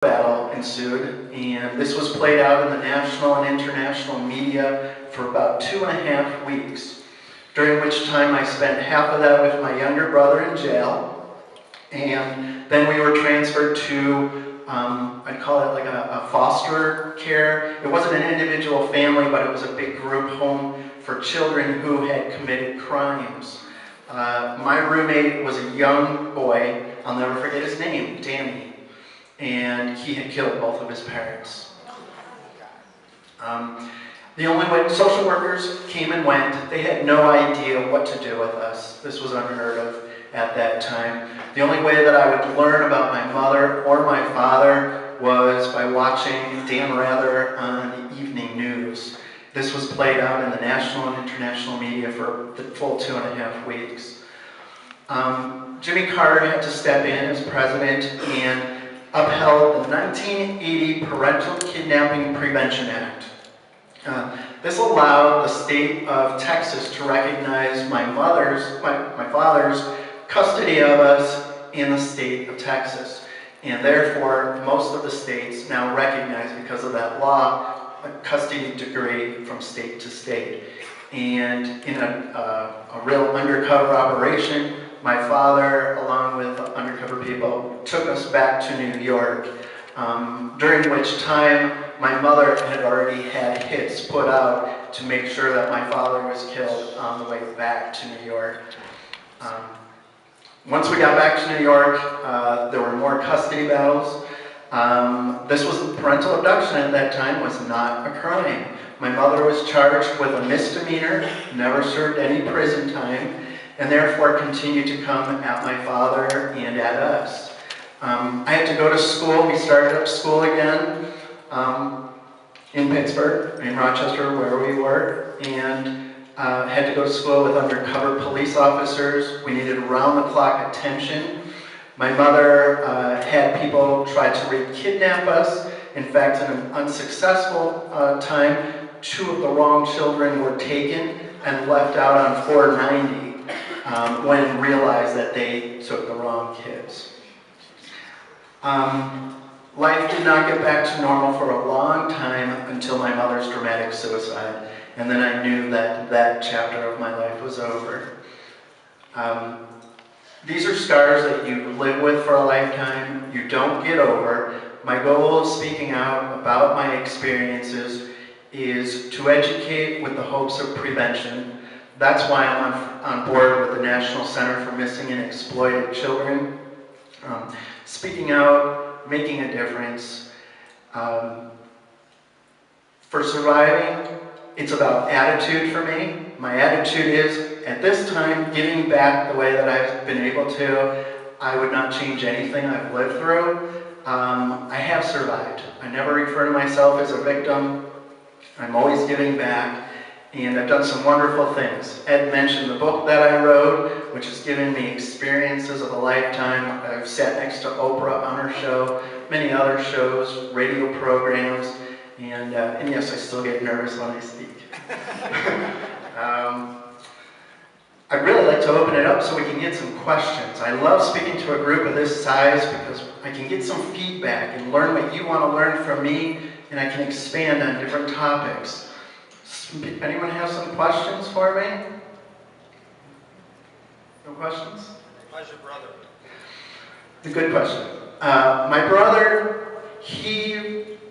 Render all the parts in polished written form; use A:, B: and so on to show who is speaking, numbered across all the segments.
A: battle ensued, and this was played out in the national and international media for about 2.5 weeks, during which time I spent half of that with my younger brother in jail, and then we were transferred to, I'd call it like a foster care. It wasn't an individual family, but it was a big group home for children who had committed crimes. My roommate was a young boy, I'll never forget his name, Danny. And he had killed both of his parents. The only way social workers came and went, they had no idea what to do with us. This was unheard of at that time. The only way that I would learn about my mother or my father was by watching Dan Rather on the evening news. This was played out in the national and international media for the full 2.5 weeks. Jimmy Carter had to step in as president and upheld the 1980 Parental Kidnapping Prevention Act. This allowed the state of Texas to recognize my father's custody of us in the state of Texas. And therefore, most of the states now recognize, because of that law, a custody degree from state to state. And in a real undercover operation, my father, along with undercover people, took us back to New York, during which time my mother had already had hits put out to make sure that my father was killed on the way back to New York. Once we got back to New York, there were more custody battles. This was parental abduction at that time was not a crime. My mother was charged with a misdemeanor, never served any prison time, and therefore continued to come at my father and at us. I had to go to school. We started up school again in Pittsburgh, in Rochester, where we were, and had to go to school with undercover police officers. We needed round-the-clock attention. My mother had people try to kidnap us. In fact, in an unsuccessful time, 2 of the wrong children were taken and left out on 490 when realized that they took the wrong kids. Life did not get back to normal for a long time until my mother's dramatic suicide, and then I knew that that chapter of my life was over. These are scars that you live with for a lifetime, you don't get over. My goal of speaking out about my experiences is to educate with the hopes of prevention. That's why I'm on board with the National Center for Missing and Exploited Children. Speaking out, making a difference. For surviving, it's about attitude for me. My attitude is, at this time, giving back the way that I've been able to. I would not change anything I've lived through. I have survived. I never refer to myself as a victim. I'm always giving back, and I've done some wonderful things. Ed mentioned the book that I wrote, which has given me experiences of a lifetime. I've sat next to Oprah on her show, many other shows, radio programs, and yes, I still get nervous when I speak. I'd really like to open it up so we can get some questions. I love speaking to a group of this size because I can get some feedback and learn what you want to learn from me, and I can expand on different topics. Anyone have some questions for me? No questions?
B: How's your brother?
A: It's a good question. My brother, he,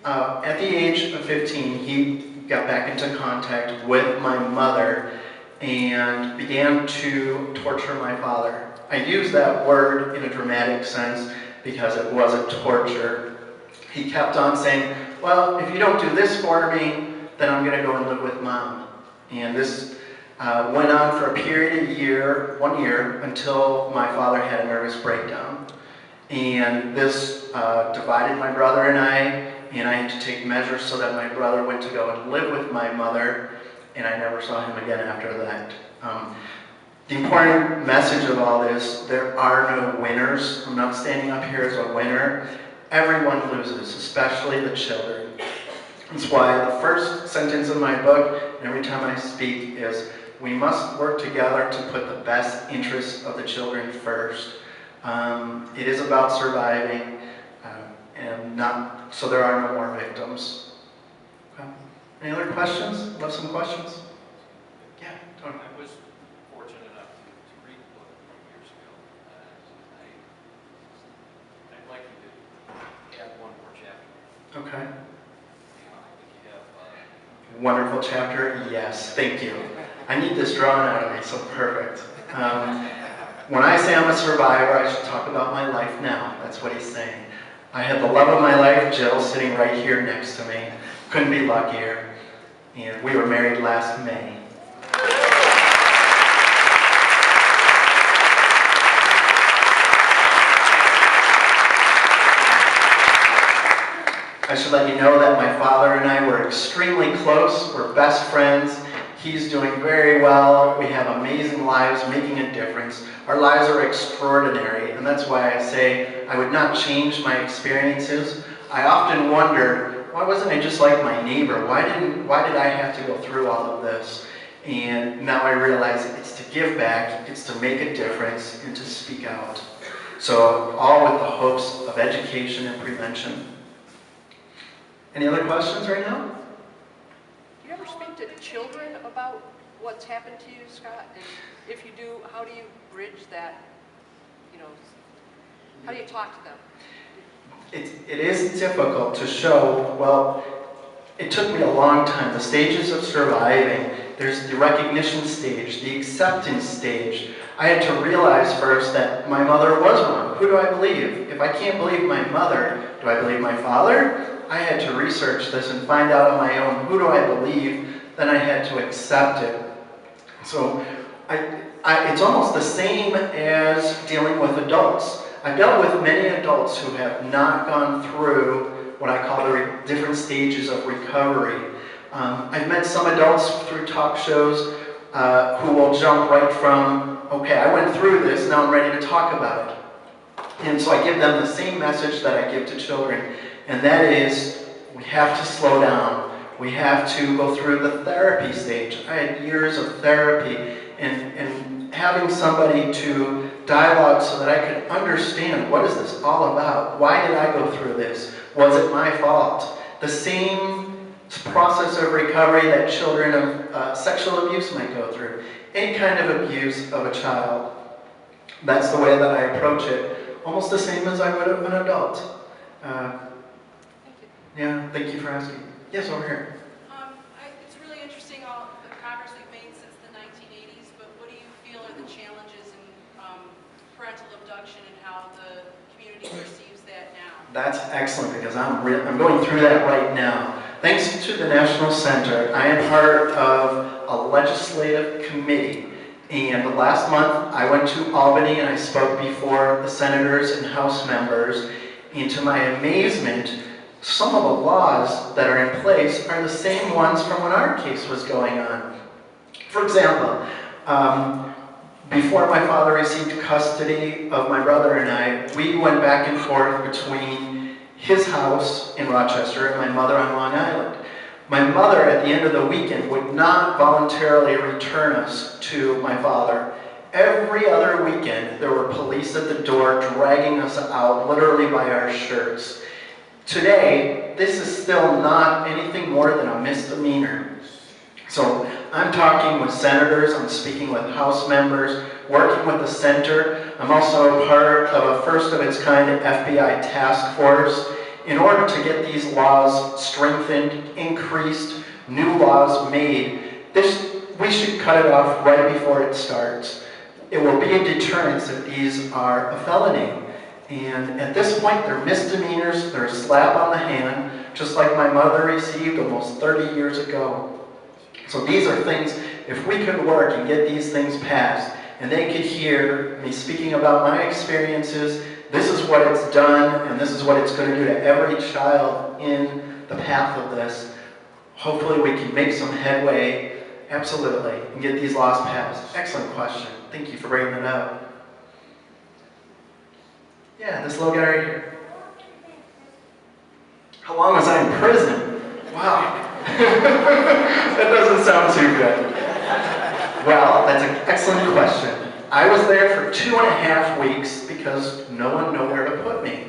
A: at the age of 15, he got back into contact with my mother and began to torture my father. I use that word in a dramatic sense because it was a torture. He kept on saying, well, if you don't do this for me, then I'm going to go and live with mom. And this went on for a period of 1 year, until my father had a nervous breakdown. And this divided my brother and I had to take measures so that my brother went to go and live with my mother, and I never saw him again after that. The important message of all this, there are no winners. I'm not standing up here as a winner. Everyone loses, especially the children. That's why the first sentence of my book, and every time I speak, is we must work together to put the best interests of the children first. It is about surviving, and so there are no more victims. Okay. Any other questions? Love some questions? Yeah, Tony.
B: I was fortunate enough to read the book a few years ago. I'd like you to add one more chapter.
A: Okay.
B: I think you have.
A: Wonderful chapter. Yes, thank you. I need this drawn out of me, so perfect. When I say I'm a survivor, I should talk about my life now. That's what he's saying. I had the love of my life, Jill, sitting right here next to me. Couldn't be luckier. And we were married last May. I should let you know that my father and I were extremely close. We're best friends. He's doing very well. We have amazing lives, making a difference. Our lives are extraordinary, and that's why I say I would not change my experiences. I often wonder, why wasn't I just like my neighbor? Why did I have to go through all of this? And now I realize it's to give back, it's to make a difference, and to speak out. So all with the hopes of education and prevention. Any other questions right now?
C: Do you ever speak to children about what's happened to you, Scott? And if you do, how do you bridge that, how do you talk to them?
A: It is difficult to show, well, it took me a long time. The stages of surviving, there's the recognition stage, the acceptance stage. I had to realize first that my mother was wrong. Who do I believe? If I can't believe my mother, do I believe my father? I had to research this and find out on my own, who do I believe? Then I had to accept it. So it's almost the same as dealing with adults. I've dealt with many adults who have not gone through what I call the different stages of recovery. I've met some adults through talk shows who will jump right from, okay, I went through this, now I'm ready to talk about it. And so I give them the same message that I give to children, and that is, we have to slow down. We have to go through the therapy stage. I had years of therapy, and having somebody to dialogue so that I could understand, what is this all about? Why did I go through this? Was it my fault? The same process of recovery that children of sexual abuse might go through. Any kind of abuse of a child. That's the way that I approach it. Almost the same as I would of an adult. Yeah, thank you for asking. Yes, over here.
D: It's really interesting all the progress we've made since the 1980s, but what do you feel are the challenges in parental abduction and how the community perceives that now?
A: That's excellent, because I'm going through that right now. Thanks to the National Center, I am part of a legislative committee. And last month, I went to Albany and I spoke before the senators and House members. And to my amazement, some of the laws that are in place are the same ones from when our case was going on. For example, before my father received custody of my brother and I, we went back and forth between his house in Rochester and my mother on Long Island. My mother, at the end of the weekend, would not voluntarily return us to my father. Every other weekend, there were police at the door dragging us out, literally by our shirts. Today, this is still not anything more than a misdemeanor. So I'm talking with senators, I'm speaking with House members, working with the center. I'm also part of a first of its kind FBI task force in order to get these laws strengthened, increased, new laws made. We should cut it off right before it starts. It will be a deterrence if these are a felony. And at this point, they're misdemeanors, they're a slap on the hand, just like my mother received almost 30 years ago. So these are things, if we could work and get these things passed, and they could hear me speaking about my experiences, this is what it's done, and this is what it's going to do to every child in the path of this. Hopefully we can make some headway, absolutely, and get these laws passed. Excellent question. Thank you for bringing that up. Yeah, this little guy right here. How long was I in prison? Wow. That doesn't sound too good. Well, that's an excellent question. I was there for 2.5 weeks because no one knew where to put me.